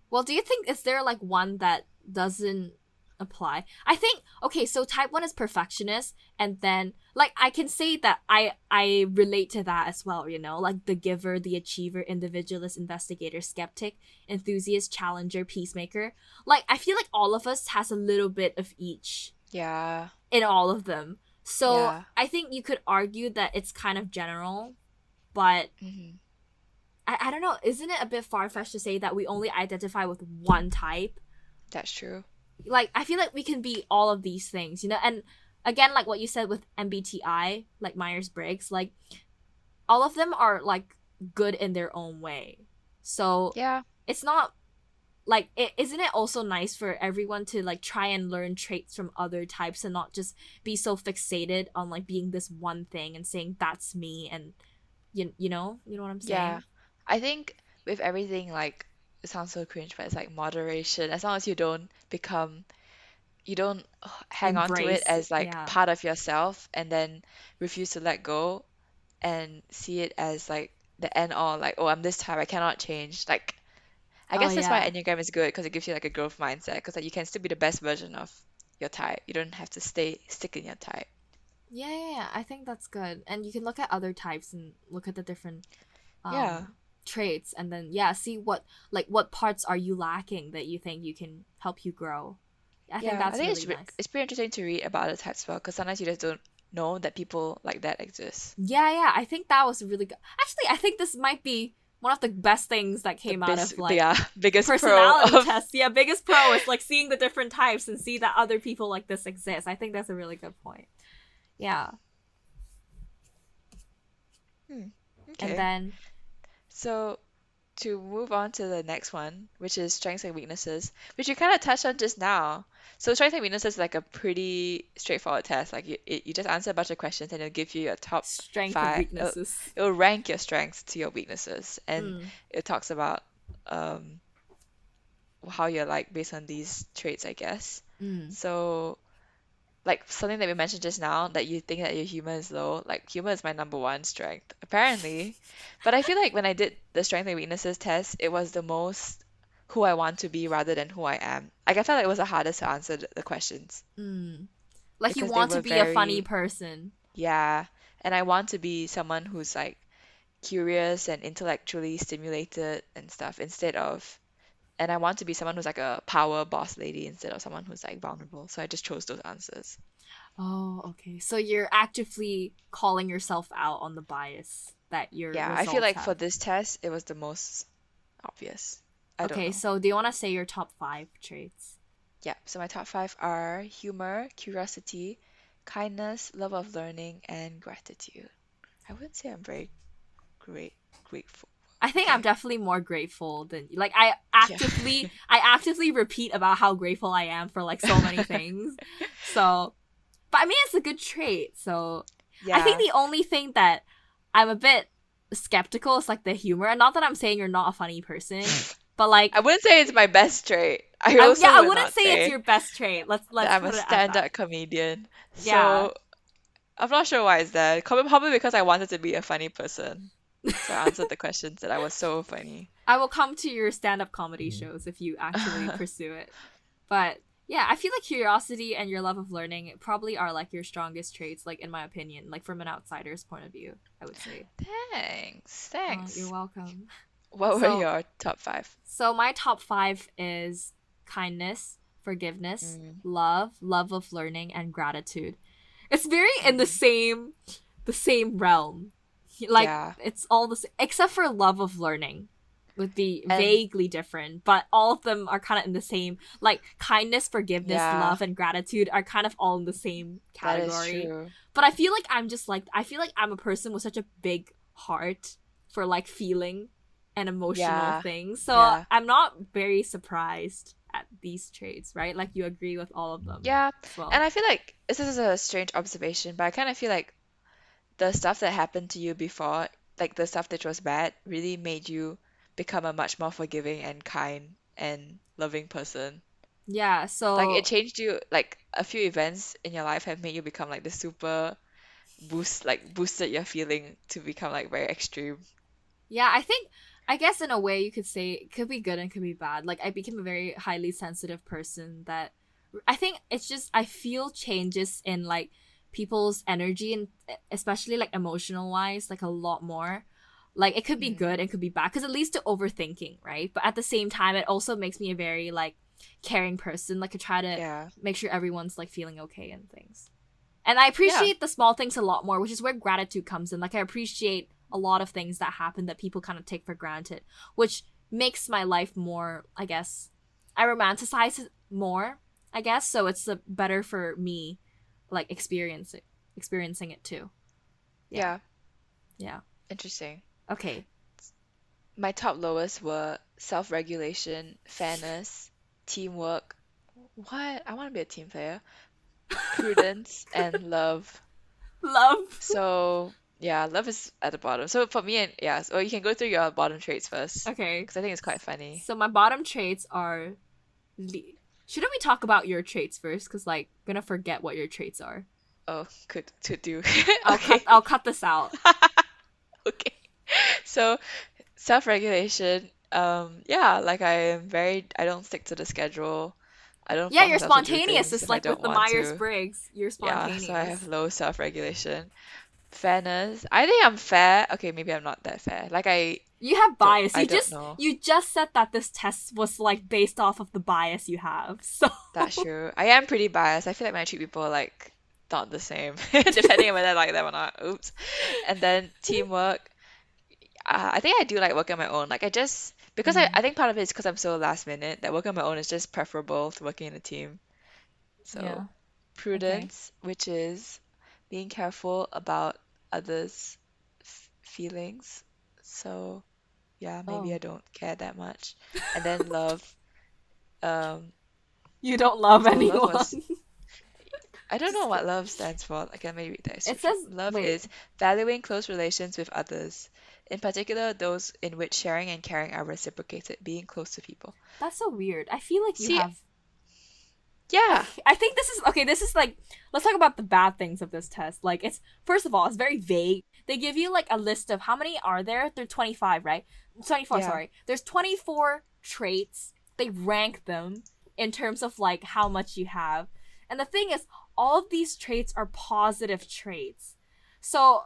Well, do you think, is there like one that doesn't apply? I think, okay, so type 1 is perfectionist, and then like I can say that I relate to that as well, like the giver, the achiever, individualist, investigator, skeptic, enthusiast, challenger, peacemaker. Like, I feel like all of us has a little bit of each Yeah. in all of them. So Yeah. I think you could argue that it's kind of general, but Hmm. I don't know, isn't it a bit far-fetched to say that we only identify with one type? That's true. Like, I feel like we can be all of these things, and again, like what you said with MBTI, like Myers-Briggs, like all of them are like good in their own way. So Yeah. it's not like isn't it also nice for everyone to like try and learn traits from other types and not just be so fixated on like being this one thing and saying that's me, and you know what I'm Yeah. saying? I think with everything, like, it sounds so cringe, but it's like moderation. As long as you don't hang on to it Embrace, as like yeah. part of yourself and then refuse to let go and see it as like the end all, like, oh, I'm this type, I cannot change. Like, I Oh guess that's why yeah. Enneagram is good because it gives you like a growth mindset because like you can still be the best version of your type. You don't have to stick in your type. Yeah, I think that's good. And you can look at other types and look at the different Yeah. traits, and then yeah, see what parts are you lacking that you think you can help you grow. I think Yeah, I that's think really nice. it's pretty interesting to read about other types as well because sometimes you just don't know that people like that exist. Yeah, I think that was really good. Actually, I think this might be one of the best things that The came out of like biggest pro personality of tests. Yeah, biggest pro is like seeing the different types and see that other people like this exist. I think that's a really good point. Yeah. Hmm, And okay. then So to move on to the next one, which is strengths and weaknesses, which you kind of touched on just now. So strengths and weaknesses is like a pretty straightforward test. Like you just answer a bunch of questions and it'll give you your top strength and five. weaknesses. It'll rank your strengths to your weaknesses, and Mm. it talks about um how you're like based on these traits, I guess. Mm. So like something that we mentioned just now, that you think that your humor is low, like humor is my number one strength, apparently. But I feel like when I did the strength and weaknesses test, it was the most who I want to be rather than who I am. Like I felt like it was the hardest to answer the questions Mm. Like, you because they want to were be a funny very, person. yeah. And I want to be someone who's like curious and intellectually stimulated and stuff and I want to be someone who's like a power boss lady instead of someone who's like vulnerable. So I just chose those answers. Oh, okay. So you're actively calling yourself out on the bias that your Yeah, I feel results like for have. this test, it was the most obvious. I don't Okay, know. so do you want to say your top 5 traits? Yeah, so my top five are humor, curiosity, kindness, love of learning, and gratitude. I wouldn't say I'm very great, grateful. I think I'm Okay. definitely more grateful than like Yeah. I actively repeat about how grateful I am for like so many things. So, but I mean it's a good trait. So, I think Yeah. the only thing that I'm a bit skeptical is like the humor. And not that I'm saying you're not a funny person, but like I wouldn't say it's my best trait. I also I would wouldn't not say it's say your best trait. that Let's I'm a put it at that. stand-up comedian. Yeah. So I'm not sure why it's that. Probably because I wanted to be a funny person. So I answered the questions that I was so funny. I will come to your stand-up comedy shows if you actually pursue it. But yeah, I feel like curiosity and your love of learning probably are like your strongest traits, like in my opinion, like from an outsider's point of view, I would say. Thanks. You're Thanks. welcome. What were So, your top five? so my top 5 is kindness, forgiveness, Mm, love of learning, and gratitude. It's very in mm. the same realm. Like Yeah. it's all the same, except for love of learning would be And vaguely different, but all of them are kind of in the same. Like kindness, forgiveness, yeah, love, and gratitude are kind of all in the same that is category. true. But I feel like I feel like I'm a person with such a big heart for like feeling and emotional Yeah. things. So Yeah. I'm not very surprised at these traits, right? Like you agree with all of them Yeah. as And well. I feel like this is a strange observation, but I kind of feel like the stuff that happened to you before, like the stuff that was bad, really made you become a much more forgiving and kind and loving person. Yeah, Like it so changed you, like a few events in your life have made you become like the super boosted your feeling to become like very extreme. yeah, I guess in a way you could say it could be good and could be bad. Like I became a very highly sensitive person that I think it's just I feel changes in like people's energy and especially like emotional wise like a lot more. Like it could be Mm, good, it could be bad because it leads to overthinking, right? But at the same time it also makes me a very like caring person. Like I try to yeah. make sure everyone's like feeling okay and things. And I Yeah. appreciate the small things a lot more, which is where gratitude comes in. Like I appreciate a lot of things that happen that people kind of take for granted, which makes my life more, I guess, I romanticize it more, I guess. So it's better for me, like experiencing it too. Yeah, Yeah. yeah. Interesting. Okay. My top lowest were self-regulation, fairness, teamwork. What? I want to be a team player. Prudence and love. Love. So, yeah, love is at the bottom. So for me, and yeah, so you can go through your bottom traits first, Okay. because I think it's quite funny. So my bottom traits are. Shouldn't we talk about your traits first? Cause like, I'm gonna forget what your traits are. Oh, could to do. I'll cut. Okay. I'll cut this out. Okay. So, self-regulation, yeah, like I don't stick to the schedule. I don't Yeah, force you're myself to do spontaneous, things just if I like don't with the want Myers to. Briggs. You're Yeah, so I spontaneous. have low self-regulation. Fairness, I think I'm fair. Okay, maybe I'm not that fair. Like You have bias. I don't know. You just said that this test was like based off of the bias you have. So That's true. I am pretty biased. I feel like when I treat people like not the same, depending on whether I like them or not. Oops. And then teamwork. I think I do like working on my own. Like because I think part of it is because I'm so last minute that working on my own is just preferable to working in a team. So yeah. Okay. prudence, which is being careful about others' feelings. So yeah, maybe I Oh, don't care that much. And then love. Um, you don't love so love anyone. was I don't know Just what kidding. love stands for. Like, maybe read the It description. says Love wait. is valuing close relations with others, in particular those in which sharing and caring are reciprocated, being close to people. That's so weird. I feel like you See, have. yeah, I think this is okay. This is like let's talk about the bad things of this test. Like it's first of all, it's very vague. They give you like a list of how many are there? There are 25, right? 24, yeah, sorry. There's 24 traits. They rank them in terms of like how much you have. And the thing is, all of these traits are positive traits. So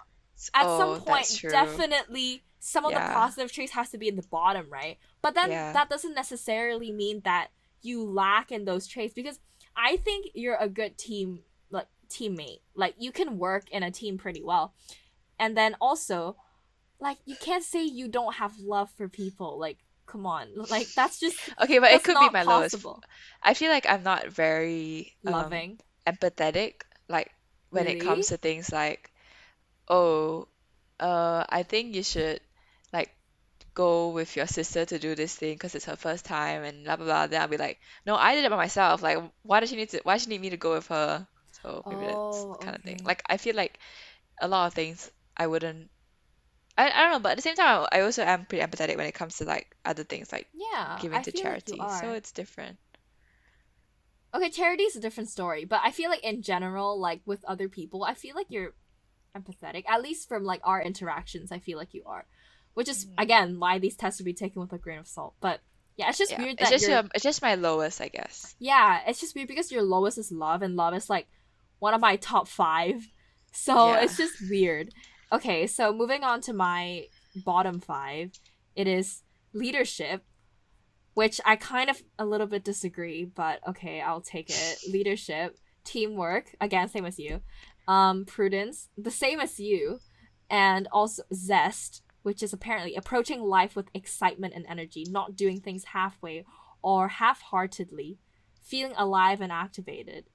at some oh, that's point, true. definitely some of the Yeah, positive traits has to be in the bottom, right? But then yeah, that doesn't necessarily mean that you lack in those traits because I think you're a good team like teammate. Like you can work in a team pretty well. And then also, like you can't say you don't have love for people. Like come on. Like Okay, but it that's could be not my lowest. possible. I feel like I'm not very Loving. empathetic, like when it Really? comes to things like, oh, I think you should like go with your sister to do this thing because it's her first time and blah blah blah. Then I'll be like, no, I did it by myself. Like, why does she need me to go with her? So maybe that's Oh, the kind of thing. okay. Like, I feel like a lot of things I wouldn't. I don't know, but at the same time, I also am pretty empathetic when it comes to like other things like Yeah, giving I to feel like you charity. So are. it's different. Okay, charity is a different story, but I feel like in general, like with other people, I feel like you're empathetic. At least from like our interactions, I feel like you are. Which is Mhm. again why these tests would be taken with a grain of salt. But yeah, it's just Yeah, weird that you're it's just my lowest, I guess. yeah, it's just weird because your lowest is love and love is like one of my top 5. So Yeah. it's just weird. Okay, so moving on to my bottom 5, it is leadership, which I kind of a little bit disagree, but okay, I'll take it. Leadership, teamwork, again, same as you. Prudence, the same as you, and also zest, which is apparently approaching life with excitement and energy, not doing things halfway or half-heartedly, feeling alive and activated.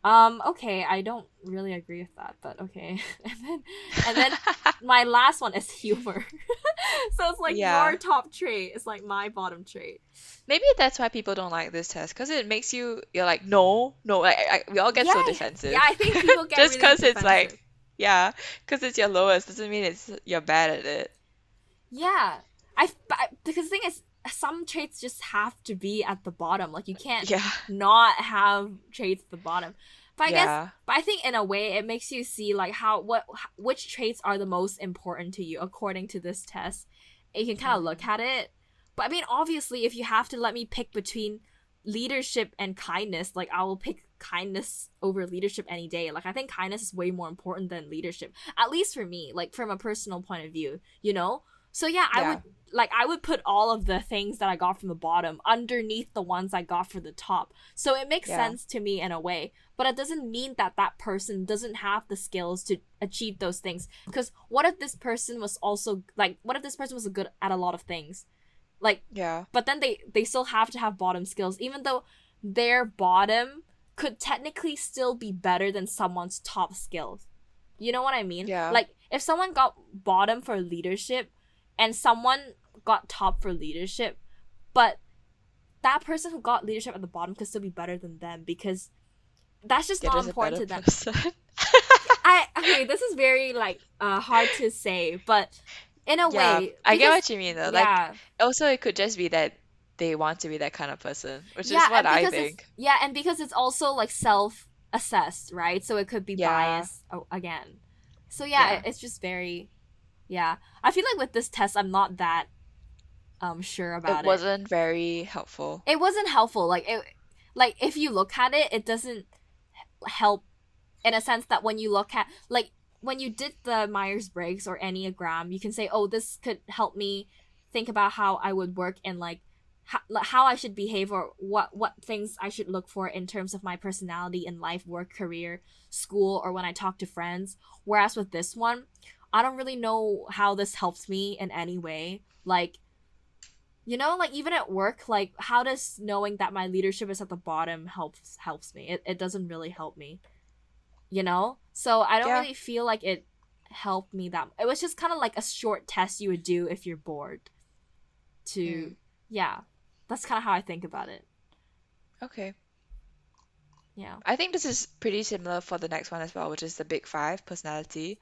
Okay, I don't really agree with that, but okay. And then my last one is humor. So it's like your Yeah. top trait is like my bottom trait. Maybe that's why people don't like this test, because it makes you're like, no, no, we all get Yeah, so yeah, defensive. I think people get Just really because it's defensive. like, yeah, because it's your lowest doesn't mean you're bad at it. Yeah, because the thing is, some traits just have to be at the bottom. Like you can't Yeah, not have traits at the bottom. But I guess, yeah, but I think in a way it makes you see like which traits are the most important to you according to this test. And you can kind of look mm, at it. But I mean, obviously, if you have to let me pick between leadership and kindness, like I will pick kindness over leadership any day. Like I think kindness is way more important than leadership, at least for me, like from a personal point of view, you know. So yeah, yeah, I would put all of the things that I got from the bottom underneath the ones I got from the top. So it makes yeah, sense to me in a way, but it doesn't mean that that person doesn't have the skills to achieve those things. Because what if this person was also like, what if this person was good at a lot of things, like, yeah, but then they still have to have bottom skills, even though their bottom could technically still be better than someone's top skills. You know what I mean? yeah. Like if someone got bottom for leadership and someone got top for leadership, but that person who got leadership at the bottom could still be better than them because that's just They're not just a important better to them. person. I okay, this is very like hard to say, but in a Yeah, way, I get because what you mean though. Like, yeah, also it could just be that they want to be that kind of person, which is yeah, what I think. and because it's also like self assessed, right? So it could be Yeah, biased again. So yeah, yeah. it's just very yeah. I feel like with this test, I'm not that sure It about it. wasn't very helpful. It wasn't helpful. Like if you look at it, it doesn't help in a sense that when you look at like when you did the Myers-Briggs or Enneagram, you can say, "Oh, this could help me think about how I would work and like how I should behave or what things I should look for in terms of my personality in life, work, career, school, or when I talk to friends." Whereas with this one, I don't really know how this helps me in any way. Like, you know, like even at work, like how does knowing that my leadership is at the bottom helps me? It doesn't really help me, you know? So I don't Yeah. really feel like it helped me that. It was just kind of like a short test you would do if you're bored. To Mm, yeah, that's kind of how I think about it. okay. Yeah. I think this is pretty similar for the next one as well, which is the Big Five personality,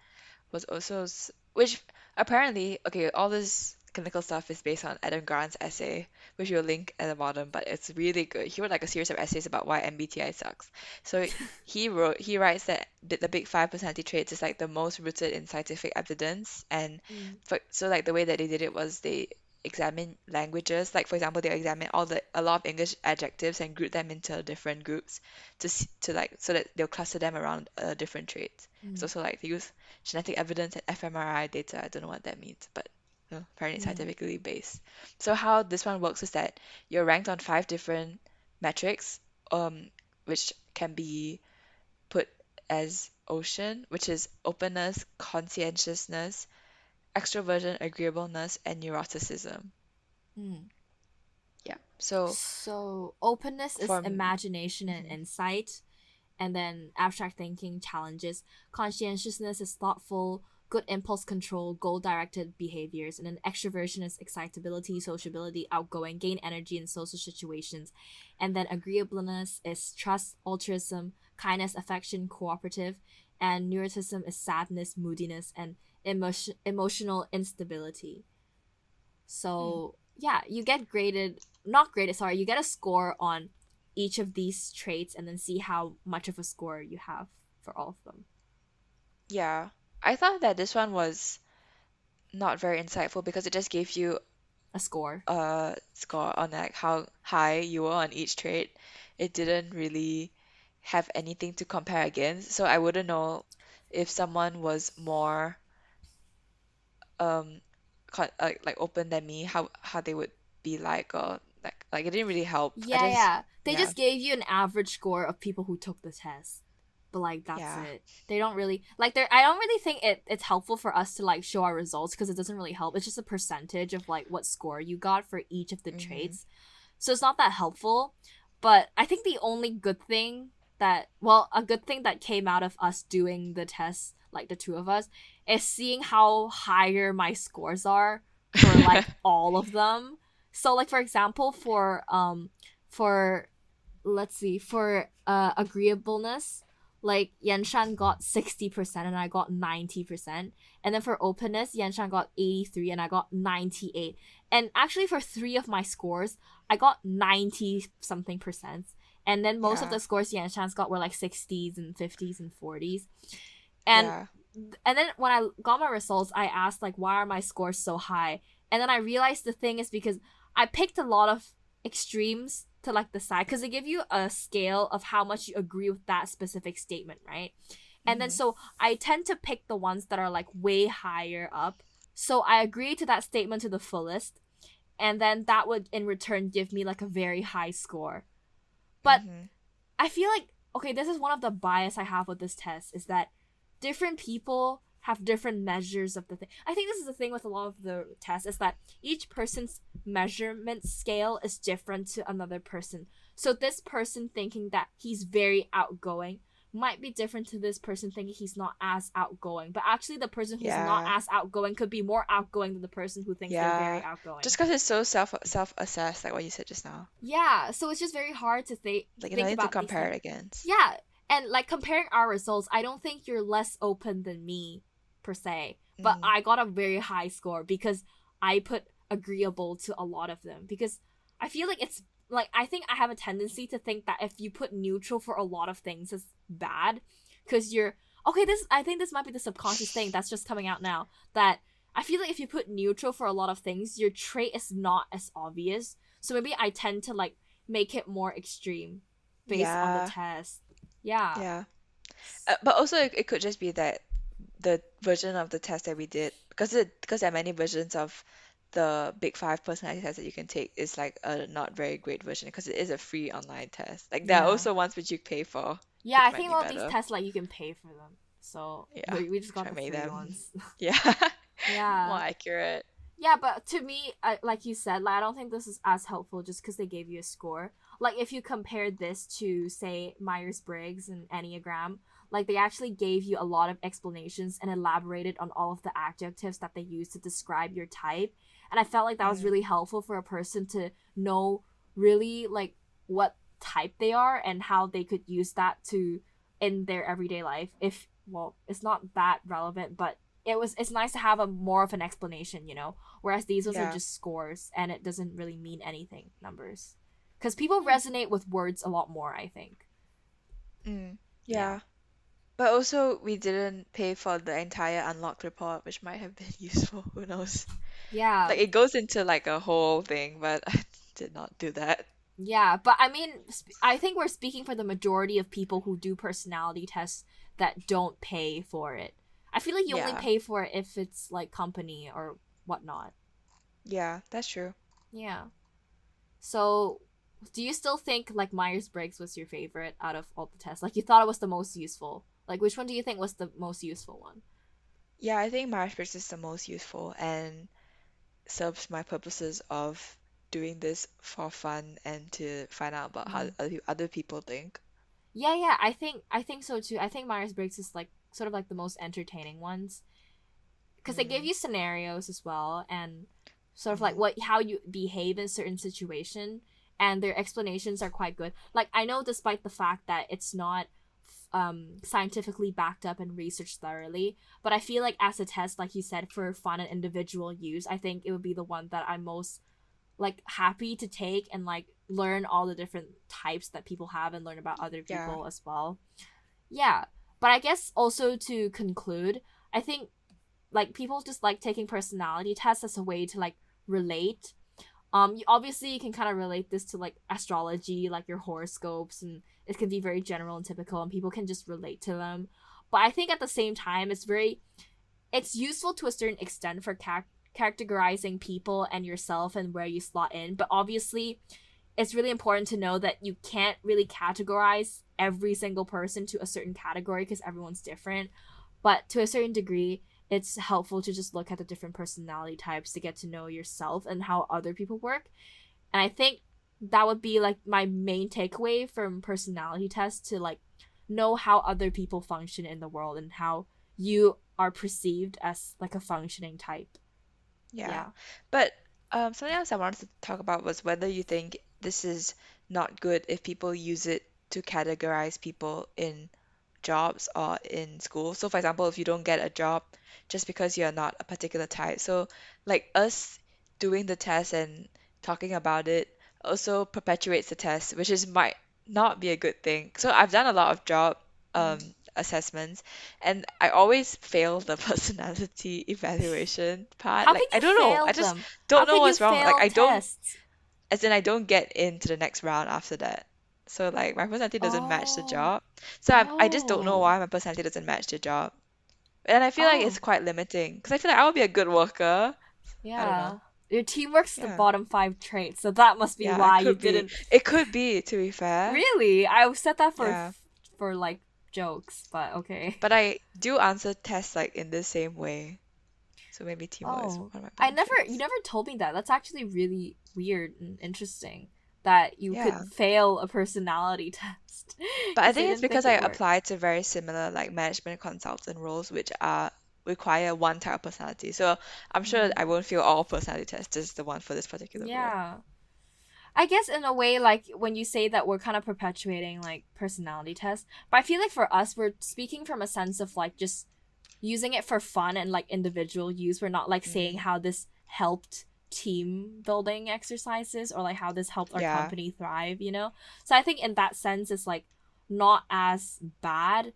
was also, which apparently, okay, all this clinical stuff is based on Adam Grant's essay, which we'll link at the bottom, but it's really good. He wrote like a series of essays about why MBTI sucks. So he writes that the Big Five personality traits is like the most rooted in scientific evidence, and Mm. so like the way that they did it was they examine languages, like for example, they examine a lot of English adjectives and group them into different groups to like so that they'll cluster them around different traits. It's Mm. also like they use genetic evidence and fMRI data. I don't know what that means, but apparently it's Mm. scientifically based. So how this one works is that you're ranked on five different metrics, um, which can be put as ocean, which is openness, conscientiousness, extroversion, agreeableness, and neuroticism. Mm. Yeah. So So openness is for imagination and mhm. insight, and then abstract thinking, challenges. Conscientiousness is thoughtful, good impulse control, goal directed behaviors, and then extroversion is excitability, sociability, outgoing, gain energy in social situations, and then agreeableness is trust, altruism, kindness, affection, cooperative, and neuroticism is sadness, moodiness, and emotional instability. Mm. So yeah, you get graded, not graded, sorry, you get a score on each of these traits and then see how much of a score you have for all of them. Yeah. I thought that this one was not very insightful because it just gave you A score. a score on like how high you were on each trait. It didn't really have anything to compare against, so I wouldn't know if someone was more um like open than me, how they would be like, or like it didn't really help. I Yeah, just yeah. They yeah just gave you an average score of people who took the test. But like that's yeah it. They don't really like I don't really think it's helpful for us to like show our results because it doesn't really help. It's just a percentage of like what score you got for each of the mm-hmm. traits. So it's not that helpful. But I think the only good thing a good thing that came out of us doing the test, like the two of us, is seeing how higher my scores are for like all of them. So like for example for let's see, for agreeableness, like Yanshan got 60% and I got 90%. And then for openness, Yanshan got 83 and I got 98. And actually for three of my scores, I got 90 something percent. And then most of Yeah, the scores Yanshan's got were like 60s and 50s and 40s. And yeah, then when I got my results, I asked like why are my scores so high? And then I realized the thing is because I picked a lot of extremes to like the side because they give you a scale of how much you agree with that specific statement, right? And then mm-hmm. so I tend to pick the ones that are like way higher up. So I agree to that statement to the fullest, and then that would in return give me like a very high score. But Mm-hmm. I feel like okay, this is one of the bias I have with this test is that different people have different measures of the thing. I think this is the thing with a lot of the tests is that each person's measurement scale is different to another person. So this person thinking that he's very outgoing might be different to this person thinking he's not as outgoing. But actually the person who's not Yeah, as outgoing could be more outgoing than the person who thinks they're very yeah. outgoing. Just because it's so self-assessed, like what you said just now. Yeah, so it's just very hard to Like think nothing to about these compare things. it against. Yeah, and like comparing our results, I don't think you're less open than me per se, but Mm, I got a very high score because I put agreeable to a lot of them because I feel like it's like I think I have a tendency to think that if you put neutral for a lot of things it's bad because you're okay this I think this might be the subconscious thing that's just coming out now that I feel like if you put neutral for a lot of things your trait is not as obvious, so maybe I tend to like make it more extreme based on the yeah, test. Yeah. yeah. But also it could just be that the version of the test that we did, because there are many versions of the Big Five personality test that you can take, is like a not very great version because it is a free online test. Like there are Yeah. also ones which you pay for, Yeah, which I might think be a lot of these better. tests like you can pay for them. So Yeah, we just got try the make free them. ones. Yeah, more Yeah. accurate. Yeah, but to me, like you said, like I don't think this is as helpful just because they gave you a score. Like if you compared this to say Myers Briggs and Enneagram, like they actually gave you a lot of explanations and elaborated on all of the adjectives that they use to describe your type. And I felt like that was Mm, really helpful for a person to know really like what type they are and how they could use that to in their everyday life. If well, it's not that relevant, but it's nice to have a more of an explanation, you know, whereas these ones are yeah. just scores and it doesn't really mean anything, numbers, because people Hmm. resonate with words a lot more, I think. Mm, Yeah. yeah. But also we didn't pay for the entire unlocked report, which might have been useful. Who knows? Yeah. Like it goes into like a whole thing, but I did not do that. Yeah, but I mean I think we're speaking for the majority of people who do personality tests that don't pay for it. I feel like you only Yeah, pay for it if it's like company or whatnot. yeah, that's true. Yeah. So do you still think like Myers-Briggs was your favorite out of all the tests? Like you thought it was the most useful? Like which one do you think was the most useful one? Yeah, I think Myers-Briggs is the most useful and serves my purposes of doing this for fun and to find out about how other people think. Yeah, I think so too. I think Myers-Briggs is like sort of like the most entertaining ones because they give you scenarios as well and sort of like how you behave in certain situation, and their explanations are quite good. Like I know despite the fact that it's not scientifically backed up and researched thoroughly, but I feel like as a test, like you said, for fun and individual use, I think it would be the one that I'm most like happy to take and like learn all the different types that people have and learn about other people as well. Yeah, but I guess also to conclude, I think like people just like taking personality tests as a way to like relate. Obviously you can kind of relate this to like astrology, like your horoscopes, and it can be very general and typical and people can just relate to them. But I think at the same time it's useful to a certain extent for categorizing people and yourself and where you slot in. But obviously it's really important to know that you can't really categorize every single person to a certain category because everyone's different. But to a certain degree, it's helpful to just look at the different personality types to get to know yourself and how other people work. And I think that would be like my main takeaway from personality tests, to like know how other people function in the world and how you are perceived as like a functioning type. Yeah. But something else I wanted to talk about was whether you think this is not good if people use it to categorize people in jobs or in school. So for example, if you don't get a job just because you're not a particular type. So like us doing the test and talking about it also perpetuates the test, which is might not be a good thing. So I've done a lot of job um assessments and I always fail the personality evaluation part. How Like can I you don't know. fail I just them? How don't know can you what's wrong. Like fail I don't, tests? as in I don't get into the next round after that. So like my personality doesn't match the Oh, job. So I just don't know oh, why my personality doesn't match the job. And I feel like it's oh. quite limiting because I feel like I would be a good worker. I don't know. Yeah. Your teamwork's the Yeah. bottom 5 traits, so that must be Yeah, it why you could be. didn't. It could be, to be fair. Really? I said that Yeah. for like jokes, but okay. But I do answer tests like in the same way. So maybe teamwork is Oh, one of my bottom you traits. never told me that. That's actually really weird and interesting that you could Yeah. fail a personality test But I because you think it's didn't think because I it worked. applied to very similar like management consultant roles which are require one type of personality. So I'm sure I won't fail all personality tests, just the one for this particular role. Yeah. I guess in a way, like when you say that we're kind of perpetuating like personality tests, but I feel like for us, we're speaking from a sense of like just using it for fun and like individual use. We're not like saying how this helped team building exercises or like how this helped our Yeah. company thrive, you know? So I think in that sense, it's like not as bad.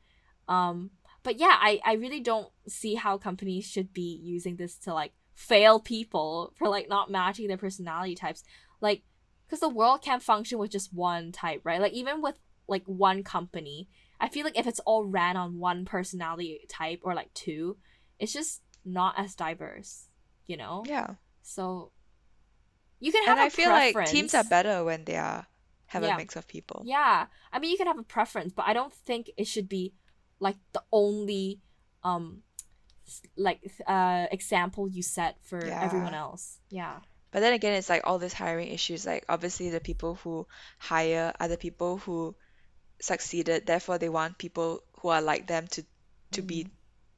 But yeah, I really don't see how companies should be using this to like fail people for like not matching their personality types. Like, because the world can't function with just one type, right? Like even with like one company, I feel like if it's all ran on one personality type or like two, it's just not as diverse, you know? Yeah. So you can And have I a feel like teams are preference. better when they have a Yeah. mix of people. Yeah. I mean, you can have a preference, but I don't think it should be like the only um example you set for everyone Yeah. else. Yeah. But then again, it's like all these hiring issues. Like obviously the people who hire are the people who succeeded. Therefore, they want people who are like them to be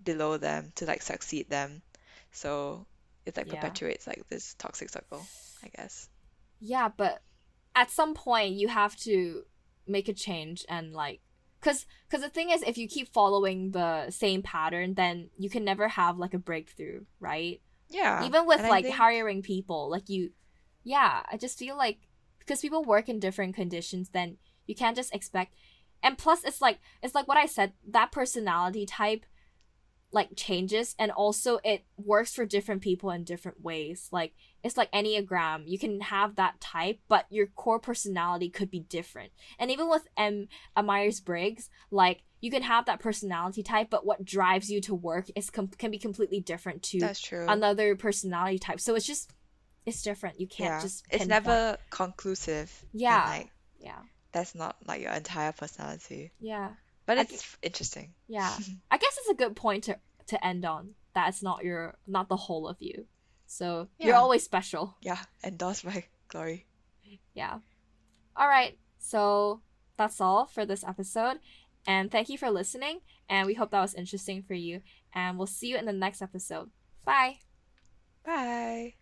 below them to like succeed them. So it like Yeah. perpetuates like this toxic circle, I guess. Yeah, but at some point you have to make a change and like cuz the thing is if you keep following the same pattern then you can never have like a breakthrough, right? Yeah. Even with And I like think hiring people, like I just feel like because people work in different conditions then you can't just expect. And plus it's like what I said, that personality type like changes, and also it works for different people in different ways. Like it's like Enneagram, you can have that type but your core personality could be different. And even with a Myers-Briggs, like you can have that personality type but what drives you to work is can be completely different to that's true. another personality type. So it's it's different. You can't Yeah. just It's pinpoint. never conclusive. And Yeah. like Yeah. that's not like your entire personality. Yeah. But I it's interesting. Yeah. I guess it's a good point to end on. That it's not the whole of you. So you're Yeah. always special. Yeah. Endorsed by Glory. Yeah. All right. So that's all for this episode. And thank you for listening. And we hope that was interesting for you. And we'll see you in the next episode. Bye. Bye.